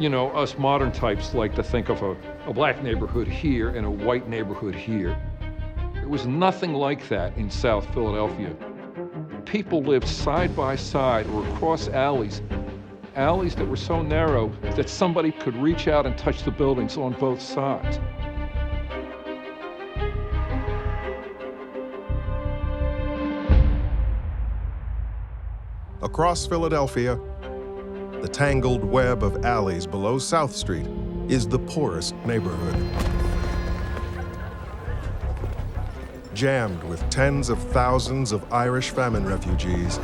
You know, us modern types like to think of a black neighborhood here and a white neighborhood here. It was nothing like that in South Philadelphia. People lived side by side or across alleys that were so narrow that somebody could reach out and touch the buildings on both sides. Across Philadelphia, the tangled web of alleys below South Street is the poorest neighborhood. Jammed with tens of thousands of Irish famine refugees,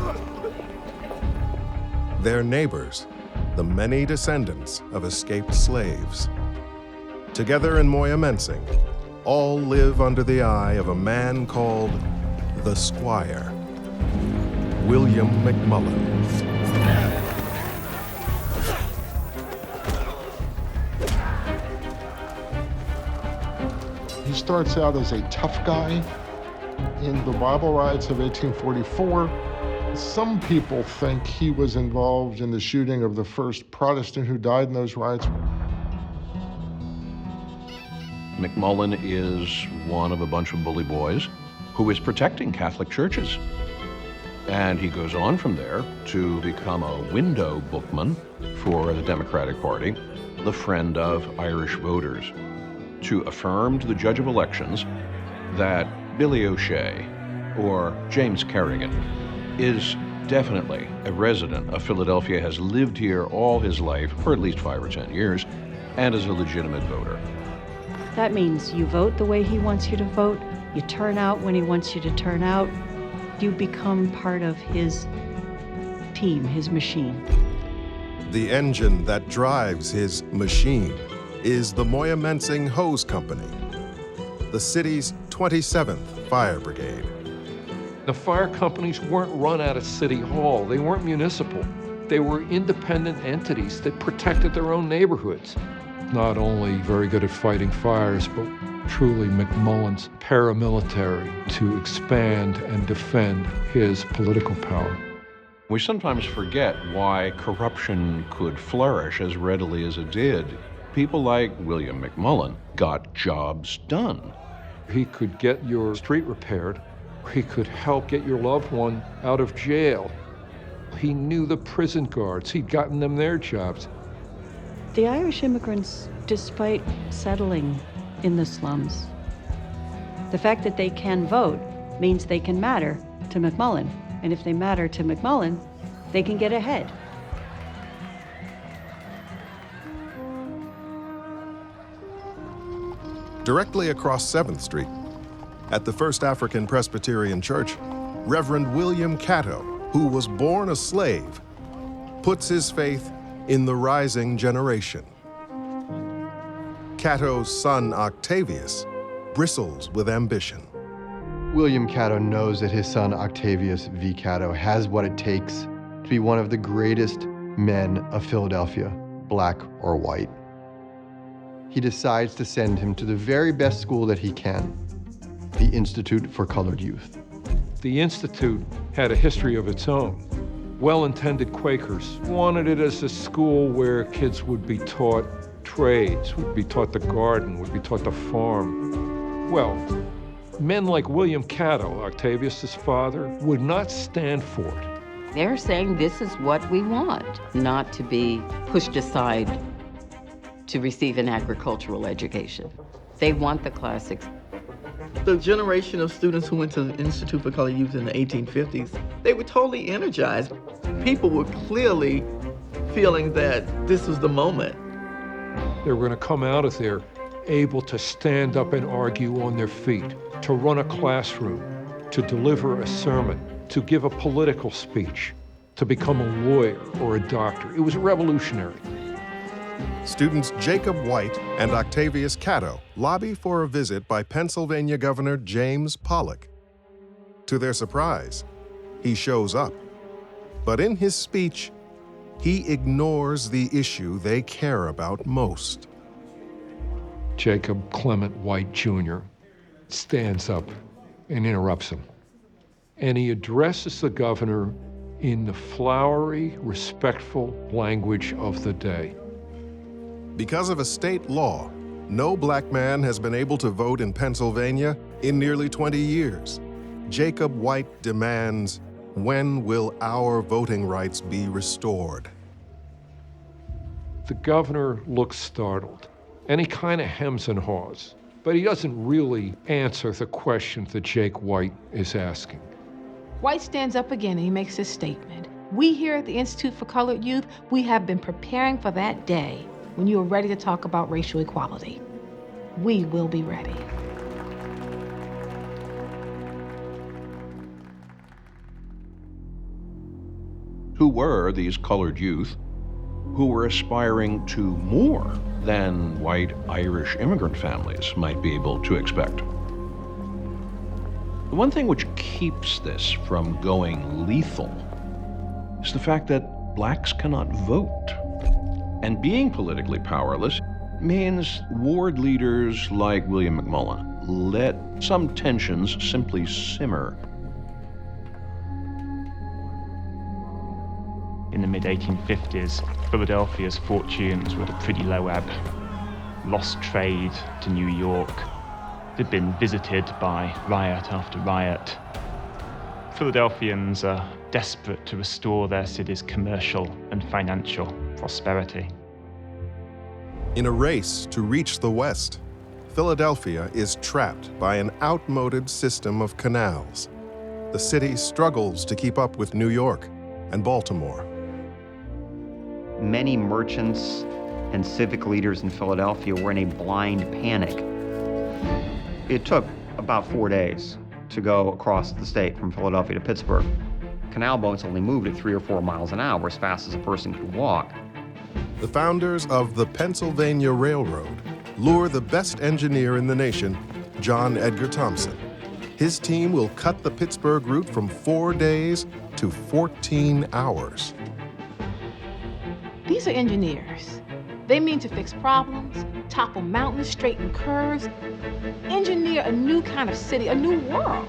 their neighbors, the many descendants of escaped slaves. Together in Moyamensing, all live under the eye of a man called the Squire, William McMullen. He starts out as a tough guy in the Bible riots of 1844. Some people think he was involved in the shooting of the first Protestant who died in those riots. McMullen is one of a bunch of bully boys who is protecting Catholic churches. And he goes on from there to become a window bookman for the Democratic Party, the friend of Irish voters, to affirm to the judge of elections that Billy O'Shea or James Kerrigan is definitely a resident of Philadelphia, has lived here all his life for at least 5 or 10 years, and is a legitimate voter. That means you vote the way he wants you to vote, you turn out when he wants you to turn out, you become part of his team, his machine. The engine that drives his machine is the Moyamensing Hose Company, the city's 27th fire brigade. The fire companies weren't run out of City Hall. They weren't municipal. They were independent entities that protected their own neighborhoods. Not only very good at fighting fires, but truly McMullen's paramilitary to expand and defend his political power. We sometimes forget why corruption could flourish as readily as it did. People like William McMullen got jobs done. He could get your street repaired. He could help get your loved one out of jail. He knew the prison guards. He'd gotten them their jobs. The Irish immigrants, despite settling in the slums, the fact that they can vote means they can matter to McMullen. And if they matter to McMullen, they can get ahead. Directly across 7th Street, at the First African Presbyterian Church, Reverend William Cato, who was born a slave, puts his faith in the rising generation. Cato's son, Octavius, bristles with ambition. William Cato knows that his son, Octavius V. Cato, has what it takes to be one of the greatest men of Philadelphia, black or white. He decides to send him to the very best school that he can, the Institute for Colored Youth. The Institute had a history of its own. Well-intended Quakers wanted it as a school where kids would be taught trades, would be taught the garden, would be taught the farm. Well, men like William Cato, Octavius's father, would not stand for it. They're saying this is what we want, not to be pushed aside to receive an agricultural education. They want the classics. The generation of students who went to the Institute for Colored Youth in the 1850s, they were totally energized. People were clearly feeling that this was the moment. They were going to come out of there able to stand up and argue on their feet, to run a classroom, to deliver a sermon, to give a political speech, to become a lawyer or a doctor. It was revolutionary. Students Jacob White and Octavius Cato lobby for a visit by Pennsylvania Governor James Pollock. To their surprise, he shows up. But in his speech, he ignores the issue they care about most. Jacob Clement White Jr. stands up and interrupts him. And he addresses the governor in the flowery, respectful language of the day. Because of a state law, no black man has been able to vote in Pennsylvania in nearly 20 years. Jacob White demands, when will our voting rights be restored? The governor looks startled, and he kind of hems and haws, but he doesn't really answer the question that Jake White is asking. White stands up again and he makes his statement. We here at the Institute for Colored Youth, we have been preparing for that day when you are ready to talk about racial equality. We will be ready. Who were these colored youth who were aspiring to more than white Irish immigrant families might be able to expect? The one thing which keeps this from going lethal is the fact that blacks cannot vote. And being politically powerless means ward leaders like William McMullen let some tensions simply simmer. In the mid-1850s, Philadelphia's fortunes were at a pretty low ebb. Lost trade to New York. They'd been visited by riot after riot. Philadelphians are desperate to restore their city's commercial and financial prosperity. In a race to reach the West, Philadelphia is trapped by an outmoded system of canals. The city struggles to keep up with New York and Baltimore. Many merchants and civic leaders in Philadelphia were in a blind panic. It took about 4 days to go across the state from Philadelphia to Pittsburgh. Canal boats only moved at 3 or 4 miles an hour, as fast as a person could walk. The founders of the Pennsylvania Railroad lure the best engineer in the nation, John Edgar Thompson. His team will cut the Pittsburgh route from 4 days to 14 hours. These are engineers. They mean to fix problems, topple mountains, straighten curves, engineer a new kind of city, a new world,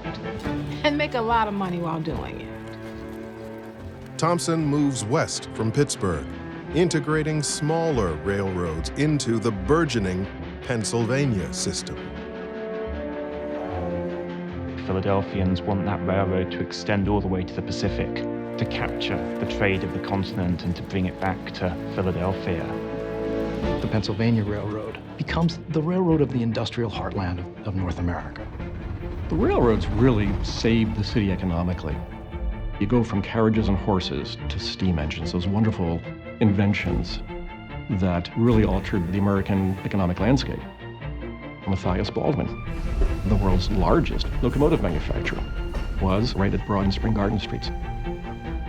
and make a lot of money while doing it. Thompson moves west from Pittsburgh, integrating smaller railroads into the burgeoning Pennsylvania system. Philadelphians want that railroad to extend all the way to the Pacific, to capture the trade of the continent and to bring it back to Philadelphia. The Pennsylvania Railroad becomes the railroad of the industrial heartland of North America. The railroads really saved the city economically. You go from carriages and horses to steam engines, those wonderful inventions that really altered the American economic landscape. Matthias Baldwin, the world's largest locomotive manufacturer, was right at Broad and Spring Garden Streets.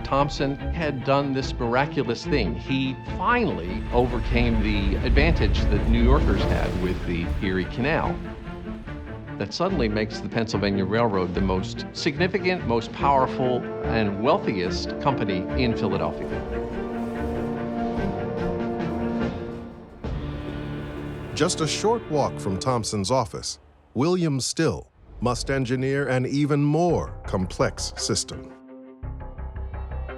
Thompson had done this miraculous thing. He finally overcame the advantage that New Yorkers had with the Erie Canal. That suddenly makes the Pennsylvania Railroad the most significant, most powerful, and wealthiest company in Philadelphia. Just a short walk from Thompson's office, William Still must engineer an even more complex system.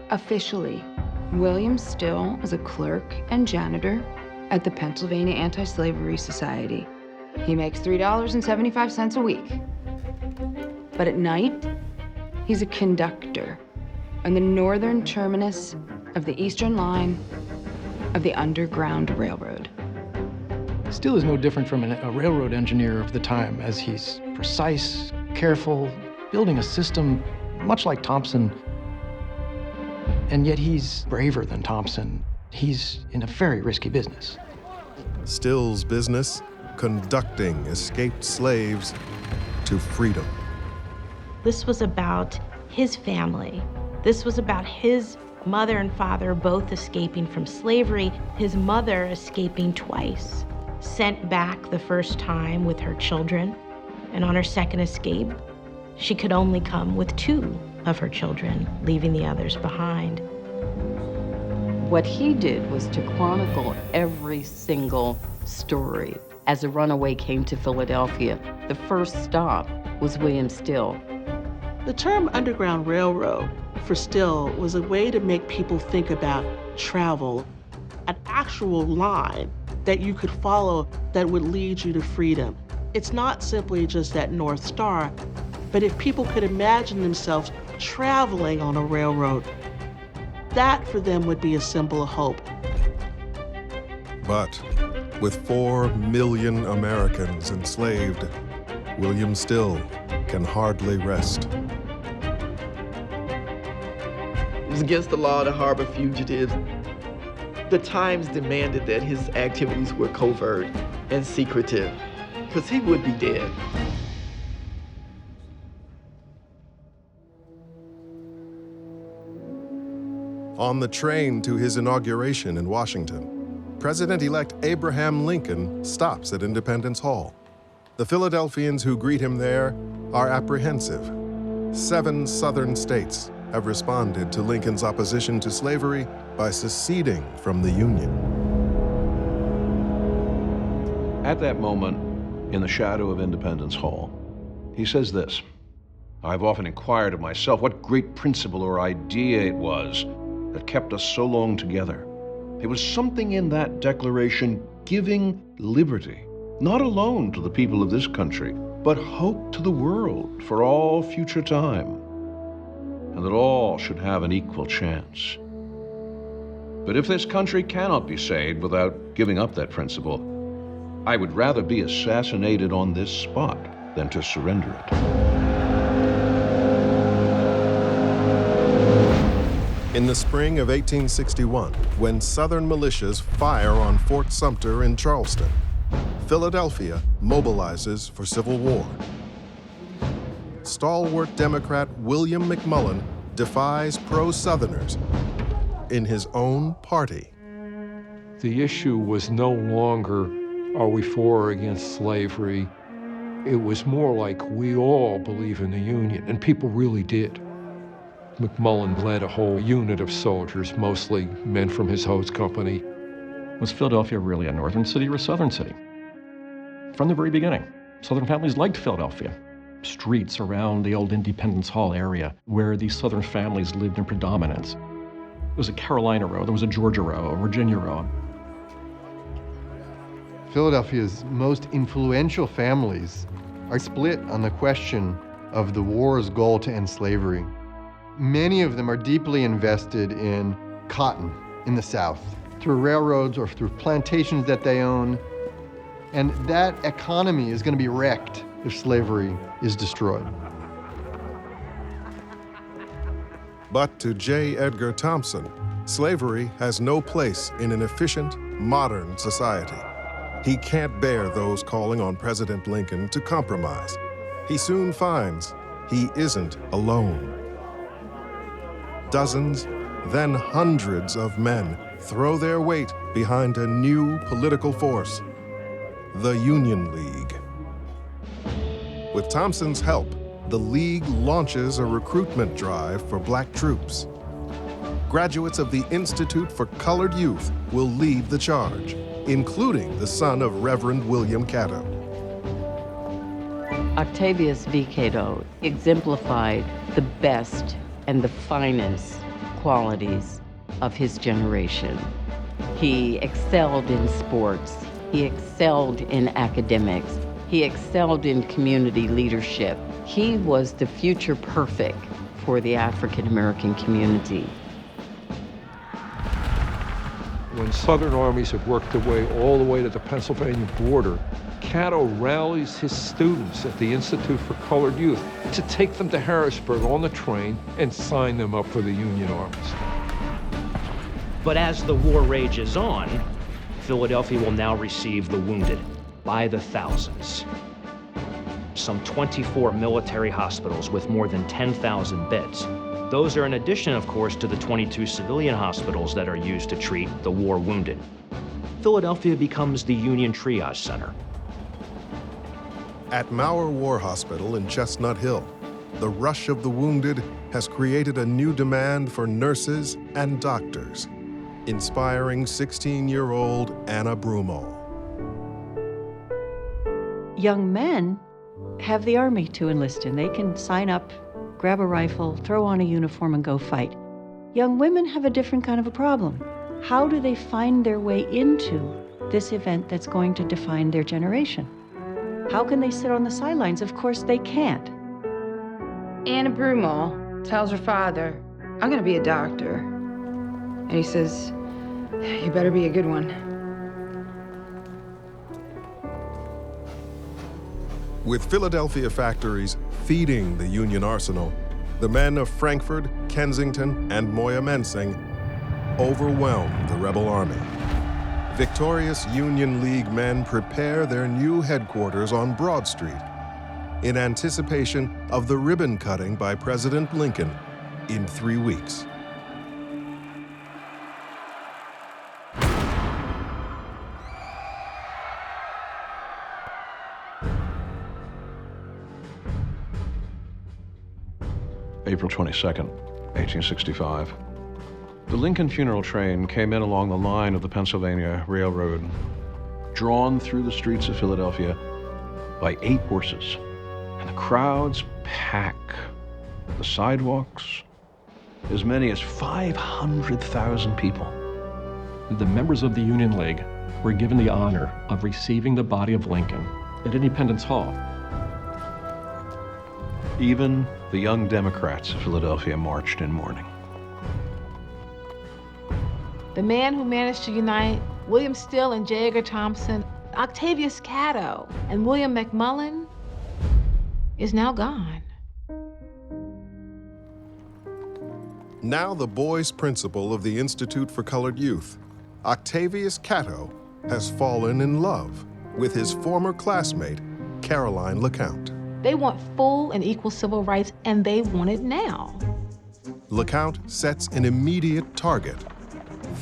Officially, William Still is a clerk and janitor at the Pennsylvania Anti-Slavery Society. He makes $3.75 a week. But at night, he's a conductor on the northern terminus of the Eastern Line of the Underground Railroad. Still is no different from a railroad engineer of the time, as he's precise, careful, building a system much like Thompson. And yet he's braver than Thompson. He's in a very risky business. Still's business, conducting escaped slaves to freedom. This was about his family. This was about his mother and father both escaping from slavery, his mother escaping twice, sent back the first time with her children, and on her second escape, she could only come with 2 of her children, leaving the others behind. What he did was to chronicle every single story. As a runaway came to Philadelphia, the first stop was William Still. The term Underground Railroad for Still was a way to make people think about travel, an actual line that you could follow that would lead you to freedom. It's not simply just that North Star, but if people could imagine themselves traveling on a railroad, that for them would be a symbol of hope. But with 4 million Americans enslaved, William Still can hardly rest. It was against the law to harbor fugitives. The Times demanded that his activities were covert and secretive, because he would be dead. On the train to his inauguration in Washington, President-elect Abraham Lincoln stops at Independence Hall. The Philadelphians who greet him there are apprehensive. 7 southern states have responded to Lincoln's opposition to slavery by seceding from the Union. At that moment, in the shadow of Independence Hall, he says this: "I've often inquired of myself what great principle or idea it was that kept us so long together. It was something in that declaration giving liberty, not alone to the people of this country, but hope to the world for all future time, and that all should have an equal chance. But if this country cannot be saved without giving up that principle, I would rather be assassinated on this spot than to surrender it." In the spring of 1861, when Southern militias fire on Fort Sumter in Charleston, Philadelphia mobilizes for civil war. Stalwart Democrat William McMullen defies pro-Southerners in his own party. The issue was no longer, are we for or against slavery? It was more like, we all believe in the Union, and people really did. McMullen led a whole unit of soldiers, mostly men from his Haute company. Was Philadelphia really a northern city or a southern city? From the very beginning, Southern families liked Philadelphia. Streets around the old Independence Hall area where these Southern families lived in predominance. There was a Carolina row, there was a Georgia row, a Virginia row. Philadelphia's most influential families are split on the question of the war's goal to end slavery. Many of them are deeply invested in cotton in the South, through railroads or through plantations that they own. And that economy is going to be wrecked if slavery is destroyed. But to J. Edgar Thompson, slavery has no place in an efficient, modern society. He can't bear those calling on President Lincoln to compromise. He soon finds he isn't alone. Dozens, then hundreds of men throw their weight behind a new political force, the Union League. With Thompson's help, the League launches a recruitment drive for black troops. Graduates of the Institute for Colored Youth will lead the charge, including the son of Reverend William Caddo. Octavius V. Cato exemplified the best and the finest qualities of his generation. He excelled in sports, he excelled in academics, he excelled in community leadership. He was the future perfect for the African American community. When Southern armies had worked their way all the way to the Pennsylvania border, Caddo rallies his students at the Institute for Colored Youth to take them to Harrisburg on the train and sign them up for the Union armies. But as the war rages on, Philadelphia will now receive the wounded by the thousands. Some 24 military hospitals with more than 10,000 beds. Those are in addition, of course, to the 22 civilian hospitals that are used to treat the war wounded. Philadelphia becomes the Union Triage Center. At Mauer War Hospital in Chestnut Hill, the rush of the wounded has created a new demand for nurses and doctors, inspiring 16-year-old Anna Broomall. Young men have the army to enlist in. They can sign up, grab a rifle, throw on a uniform, and go fight. Young women have a different kind of a problem. How do they find their way into this event that's going to define their generation. How can they sit on the sidelines? Of course they can't. Anna Brumall tells her father, I'm gonna be a doctor. And he says, you better be a good one. With Philadelphia factories feeding the Union arsenal, the men of Frankfurt, Kensington, and Moyamensing overwhelmed the rebel army. Victorious Union League men prepare their new headquarters on Broad Street in anticipation of the ribbon cutting by President Lincoln in 3 weeks. April 22nd, 1865. The Lincoln funeral train came in along the line of the Pennsylvania Railroad, drawn through the streets of Philadelphia by 8 horses. And the crowds pack the sidewalks, as many as 500,000 people. The members of the Union League were given the honor of receiving the body of Lincoln at Independence Hall. Even the young Democrats of Philadelphia marched in mourning. The man who managed to unite William Still and J. Edgar Thompson, Octavius Catto, and William McMullen is now gone. Now the boys' principal of the Institute for Colored Youth, Octavius Catto, has fallen in love with his former classmate, Caroline LeCount. They want full and equal civil rights, and they want it now. LeCount sets an immediate target: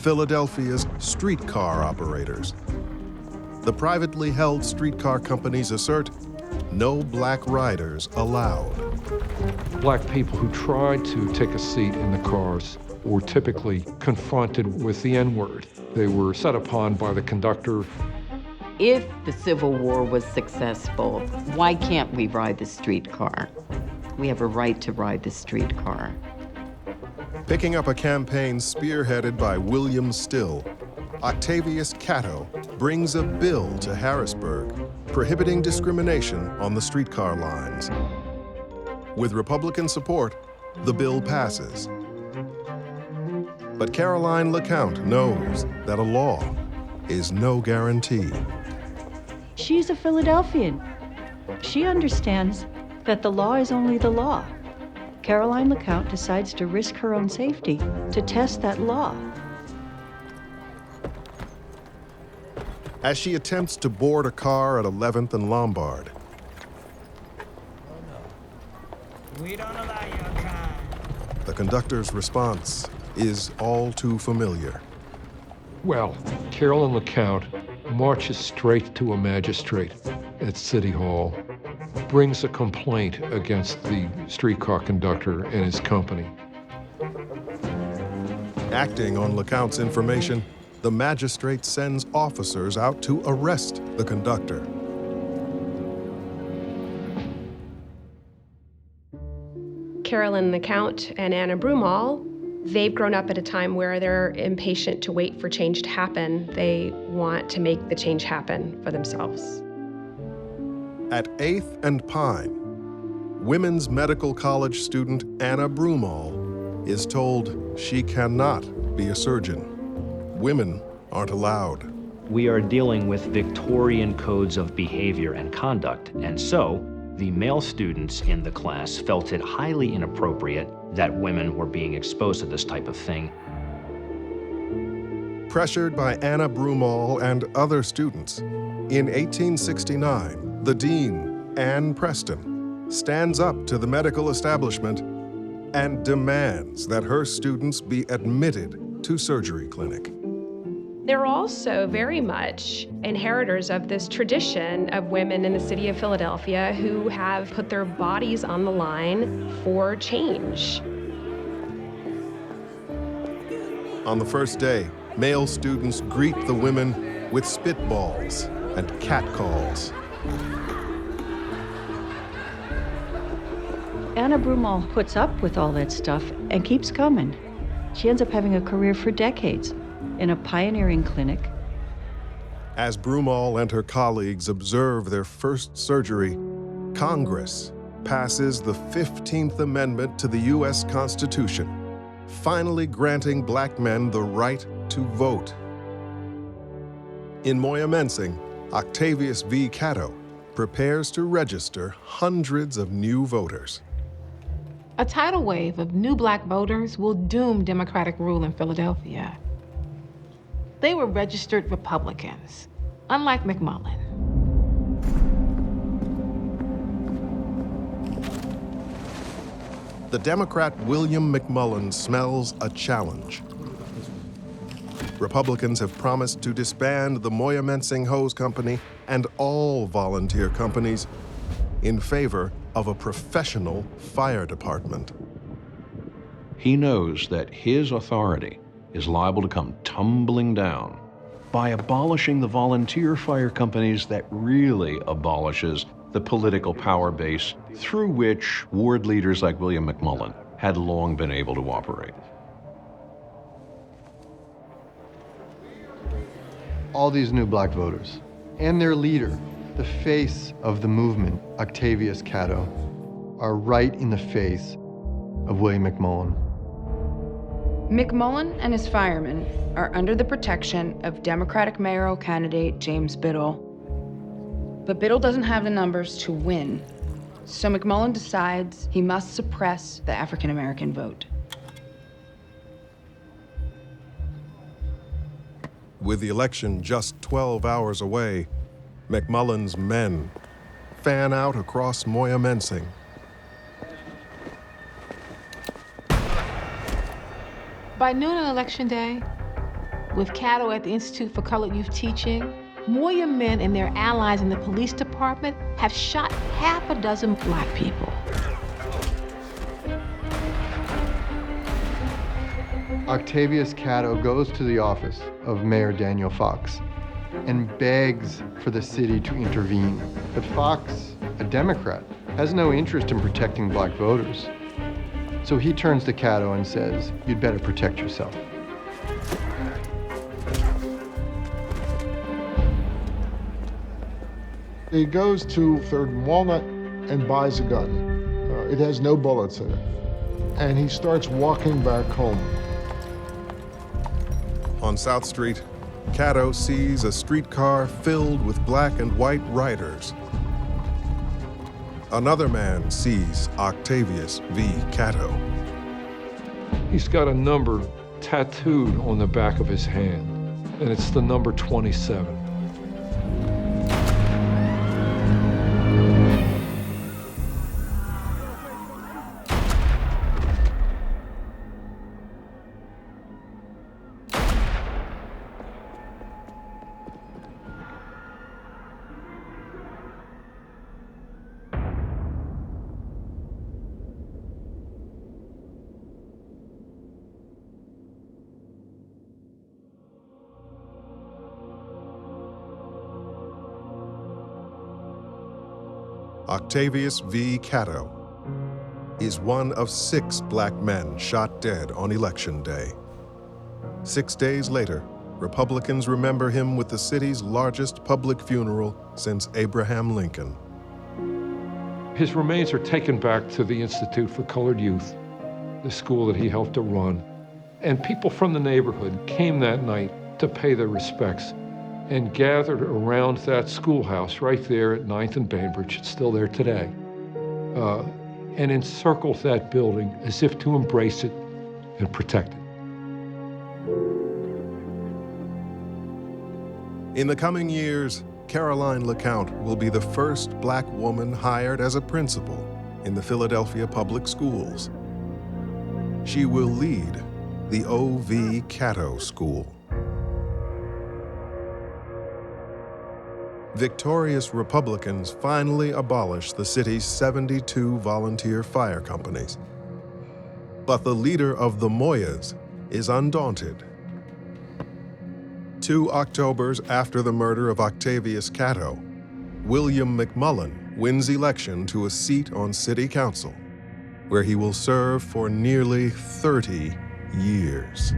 Philadelphia's streetcar operators. The privately held streetcar companies assert no black riders allowed. Black people who tried to take a seat in the cars were typically confronted with the N-word. They were set upon by the conductor. If the Civil War was successful, why can't we ride the streetcar? We have a right to ride the streetcar. Picking up a campaign spearheaded by William Still, Octavius Catto brings a bill to Harrisburg prohibiting discrimination on the streetcar lines. With Republican support, the bill passes. But Caroline LeCount knows that a law is no guarantee. She's a Philadelphian. She understands that the law is only the law. Caroline LeCount decides to risk her own safety to test that law. As she attempts to board a car at 11th and Lombard, We don't allow your kind. the conductor's response is all too familiar. Well, Caroline LeCount marches straight to a magistrate at City Hall, brings a complaint against the streetcar conductor and his company. Acting on LeCount's information, the magistrate sends officers out to arrest the conductor. Caroline LeCount and Anna Brumall, they've grown up at a time where they're impatient to wait for change to happen. They want to make the change happen for themselves. At 8th and Pine, women's medical college student Anna Brumall is told she cannot be a surgeon. Women aren't allowed. We are dealing with Victorian codes of behavior and conduct, and so the male students in the class felt it highly inappropriate that women were being exposed to this type of thing. Pressured by Anna Brumall and other students, in 1869, the dean, Anne Preston, stands up to the medical establishment and demands that her students be admitted to surgery clinic. They're also very much inheritors of this tradition of women in the city of Philadelphia who have put their bodies on the line for change. On the first day, male students greet the women with spitballs and catcalls. Anna Brumall puts up with all that stuff and keeps coming. She ends up having a career for decades in a pioneering clinic. As Broomall and her colleagues observe their first surgery, Congress passes the 15th Amendment to the U.S. Constitution, finally granting black men the right to vote. In Moyamensing, Octavius V. Cato prepares to register hundreds of new voters. A tidal wave of new black voters will doom Democratic rule in Philadelphia. They were registered Republicans, unlike McMullen. The Democrat William McMullen smells a challenge. Republicans have promised to disband the Moyamensing Hose Company and all volunteer companies in favor of a professional fire department. He knows that his authority is liable to come tumbling down by abolishing the volunteer fire companies that really abolishes the political power base through which ward leaders like William McMullen had long been able to operate. All these new black voters and their leader, the face of the movement, Octavius Cato, are right in the face of William McMullen. McMullen and his firemen are under the protection of Democratic mayoral candidate James Biddle. But Biddle doesn't have the numbers to win, so McMullen decides he must suppress the African American vote. With the election just 12 hours away, McMullen's men fan out across Moyamensing. By noon on Election Day, with Cato at the Institute for Colored Youth teaching, Moya men and their allies in the police department have shot half a dozen black people. Octavius Cato goes to the office of Mayor Daniel Fox and begs for the city to intervene. But Fox, a Democrat, has no interest in protecting black voters. So he turns to Cato and says, "You'd better protect yourself." He goes to 3rd and Walnut and buys a gun. It has no bullets in it. And he starts walking back home. On South Street, Cato sees a streetcar filled with black and white riders. Another man sees Octavius V. Cato. He's got a number tattooed on the back of his hand, and it's the number 27. Octavius V. Cato is one of 6 black men shot dead on Election Day. 6 days later, Republicans remember him with the city's largest public funeral since Abraham Lincoln. His remains are taken back to the Institute for Colored Youth, the school that he helped to run. And people from the neighborhood came that night to pay their respects and gathered around that schoolhouse right there at 9th and Bainbridge, it's still there today, and encircled that building as if to embrace it and protect it. In the coming years, Caroline LeCount will be the first black woman hired as a principal in the Philadelphia Public Schools. She will lead the O.V. Cato School. Victorious Republicans finally abolished the city's 72 volunteer fire companies. But the leader of the Moyas is undaunted. 2 Octobers after the murder of Octavius Cato, William McMullen wins election to a seat on city council, where he will serve for nearly 30 years.